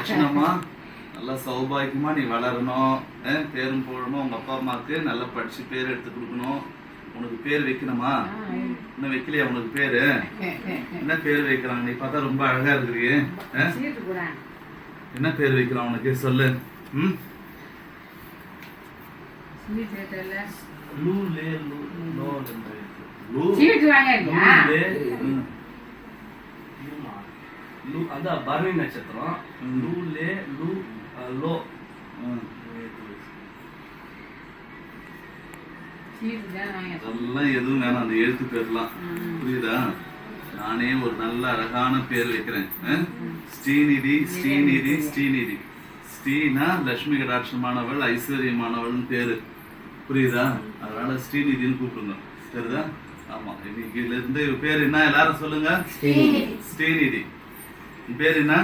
லட்சணமா நல்லா சௌபாகியமா நீ வளரணும், பேரும் போடணும், உங்க அப்பா அம்மாவுக்கு நல்லா படிச்சு பேர் எடுத்து கொடுக்கணும். உனக்கு பேர் வைக்கணுமா? இன்னும் வைக்கலையா உனக்கு பேரு? என்ன பேர் வைக்கிறாங்க? நீ பார்த்தா ரொம்ப அழகா இருக்கிறீங்க. என்ன பேர் வைக்கிறான் உனக்கு சொல்லு. பரணி நட்சத்திரம். அதெல்லாம் எதுவும் வேணாம், அந்த எழுத்து பேர்லாம். புரியுதா? நானே ஒரு நல்ல அழகான பேர் வைக்கிறேன். ஸ்ரீநிதி ஸ்ரீநிதி ஸ்ரீநிதி. ஸ்ரீனா லட்சுமி கடாட்சமானவள், ஐஸ்வர்யமானவள்னு பேரு. புரியுதா? அதனால ஸ்ரீநிதினு கூப்பிடுங்க. சரிதா? ஆமா. இன்னைக்குல இருந்து பேர் என்ன எல்லாரும் சொல்லுங்க. ஸ்ரீநிதி. பேர் என்ன?